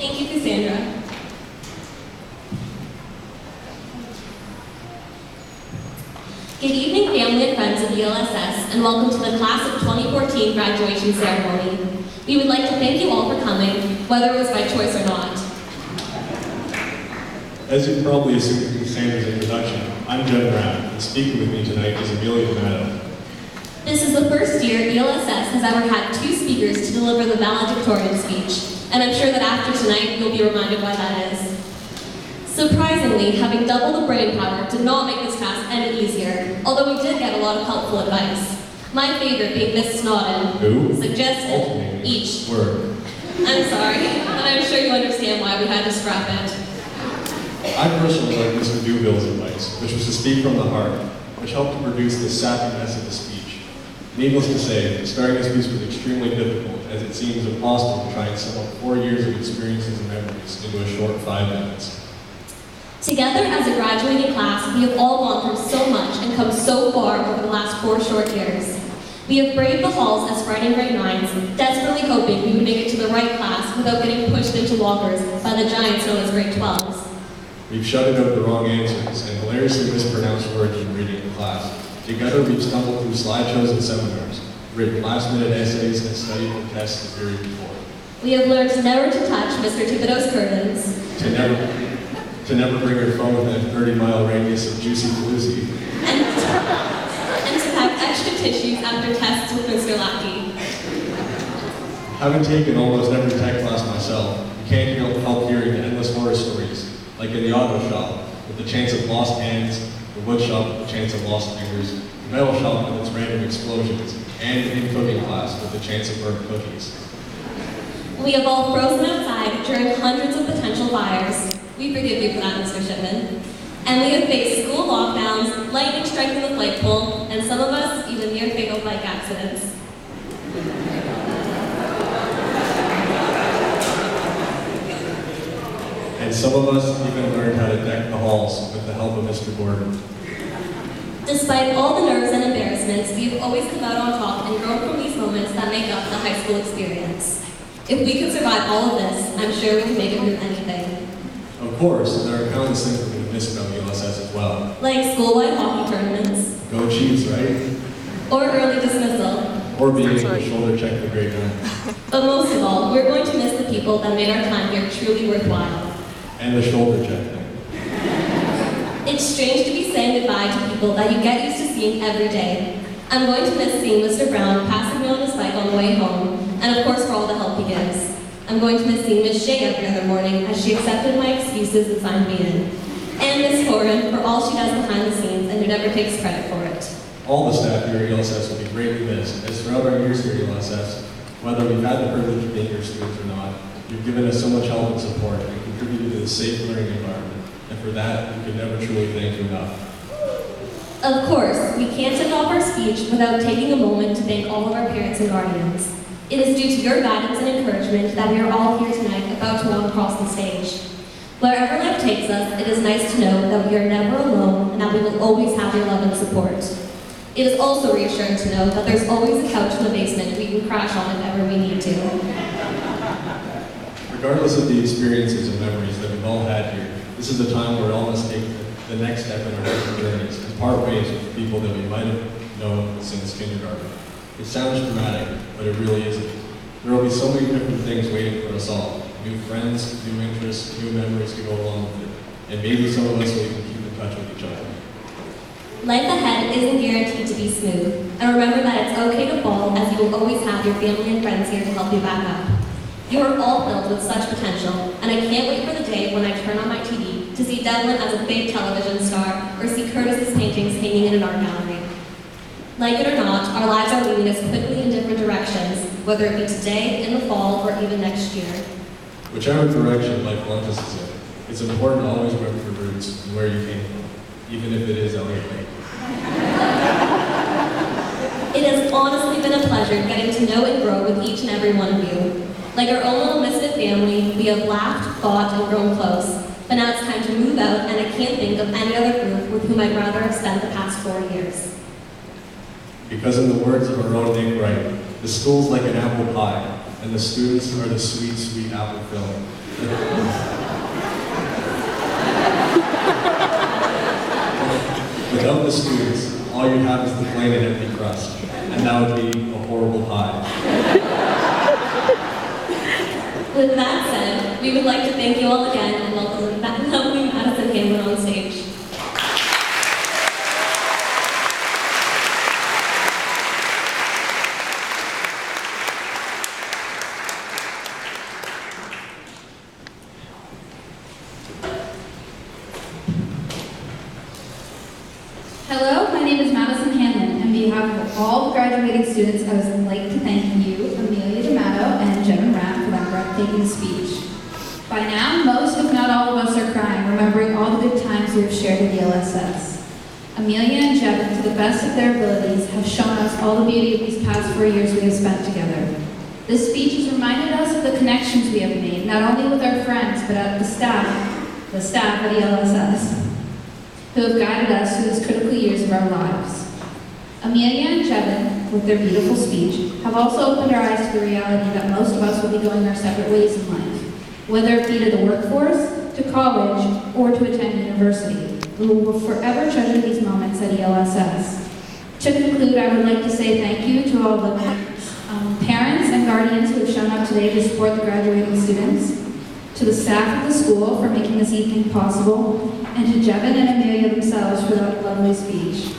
Thank you, Cassandra. Good evening, family and friends of ELSS, and welcome to the Class of 2014 graduation ceremony. We would like to thank you all for coming, whether it was by choice or not. As you probably assumed from Cassandra's introduction, I'm Jen Brown, and speaking with me tonight is Amelia D'Amato. This is the first year ELSS has ever had two speakers to deliver the Valedictorian speech, and I'm sure that after tonight you'll be reminded why that is. Surprisingly, having double the brain power did not make this task any easier, although we did get a lot of helpful advice. My favorite being Miss Snodden, who suggested each word. I'm sorry, but I'm sure you understand why we had to scrap it. I personally like Mr. Duville's advice, which was to speak from the heart, which helped to produce the sappiness of the speech. Needless to say, starting a speech was extremely difficult, as it seems impossible to try and sum up 4 years of experiences and memories into a short 5 minutes. Together as a graduating class, we have all gone through so much and come so far over the last 4 short years. We have braved the halls as frightened grade 9s, desperately hoping we would make it to the right class without getting pushed into lockers by the giants known as grade 12s. We've shouted out the wrong answers and hilariously mispronounced words in reading in class. Together we've stumbled through slideshows and seminars, written last-minute essays, and studied for tests the period before. We have learned never to touch Mr. Thibodeau's curtains. To never bring your phone within a 30-mile radius of Juicy Paloozy. And to pack extra tissues after tests with Mr. Lackey. Having taken almost every tech class myself, you can't help hearing the endless horror stories, like in the auto shop, with the chance of lost hands, the wood shop with the chance of lost fingers, the metal shop with its random explosions, and in cooking class with the chance of burnt cookies. We have all frozen outside during hundreds of potential fires. We forgive you for that, Mr. Shipman. And we have faced school lockdowns, lightning striking the flagpole, and some of us even near fatal bike accidents. And some of us even learned how to deck the halls with the help of Mr. Gordon. Despite all the nerves and embarrassments, we have always come out on top and grown from these moments that make up the high school experience. If we could survive all of this, I'm sure we could make it through anything. Of course, there are countless things that we miss about ELSS as well. Like school-wide hockey tournaments. Go Chiefs, right? Or early dismissal. Or being able to shoulder check the grade 9. But most of all, we're going to miss the people that made our time here truly worthwhile. And the shoulder check thing. It's strange to be saying goodbye to people that you get used to seeing every day. I'm going to miss seeing Mr. Brown passing me on his bike on the way home, and of course for all the help he gives. I'm going to miss seeing Miss Shea every other morning as she accepted my excuses and signed me in. And Miss Horan for all she does behind the scenes and who never takes credit for it. All the staff here at ELSS will be greatly missed, as throughout our years here at ELSS, whether we've had the privilege of being your students or not, you've given us so much help and support and contributed to the safe learning environment. And for that, we could never truly thank you enough. Of course, we can't end off our speech without taking a moment to thank all of our parents and guardians. It is due to your guidance and encouragement that we are all here tonight about to walk across the stage. Wherever life takes us, it is nice to know that we are never alone and that we will always have your love and support. It is also reassuring to know that there's always a couch in the basement we can crash on if ever we need to. Regardless of the experiences and memories that we've all had here, this is a time where all of us take the next step in our different journeys and part ways with people that we might have known since kindergarten. It sounds dramatic, but it really isn't. There will be so many different things waiting for us all. New friends, new interests, new memories to go along with it. And maybe some of us will even keep in touch with each other. Life ahead isn't guaranteed to be smooth. And remember that it's okay to fall, as you will always have your family and friends here to help you back up. You are all filled with such potential, and I can't wait for the day when I turn on my TV to see Devlin as a big television star or see Curtis's paintings hanging in an art gallery. Like it or not, our lives are leading us quickly in different directions, whether it be today, in the fall, or even next year. Whichever direction life launches us in, it's important to always remember your roots and where you came from, even if it is Elliott Lake. It has honestly been a pleasure getting to know and grow with each and every one of you. Like our own little misfit family, we have laughed, thought, and grown close. But now it's time to move out, and I can't think of any other group with whom I'd rather have spent the past 4 years. Because in the words of our own Nick Wright, the school's like an apple pie, and the students are the sweet, sweet apple filling. Without the students, all you have is the plain and empty crust, and that would be a horrible pie. With that said, we would like to thank you all again and welcome that lovely Madison Hamlin on stage. Hello, my name is Madison Hanlon. On behalf of all graduating students, I would like to thank you, Amelia D'Amato and Jenna Rapp, for that breathtaking speech. By now, most, if not all of us are crying, remembering all the good times we have shared at ELSS. Amelia and Jevin, to the best of their abilities, have shown us all the beauty of these past 4 years we have spent together. This speech has reminded us of the connections we have made, not only with our friends, but at the staff at ELSS, who have guided us through these critical years of our lives. Amelia and Jevin, with their beautiful speech, have also opened our eyes to the reality that most of us will be going our separate ways in life, whether it be to the workforce, to college, or to attend university. We will forever treasure these moments at ELSS. To conclude, I would like to say thank you to all the parents and guardians who have shown up today to support the graduating students, to the staff of the school for making this evening possible, and to Jevin and Amelia themselves for that lovely speech.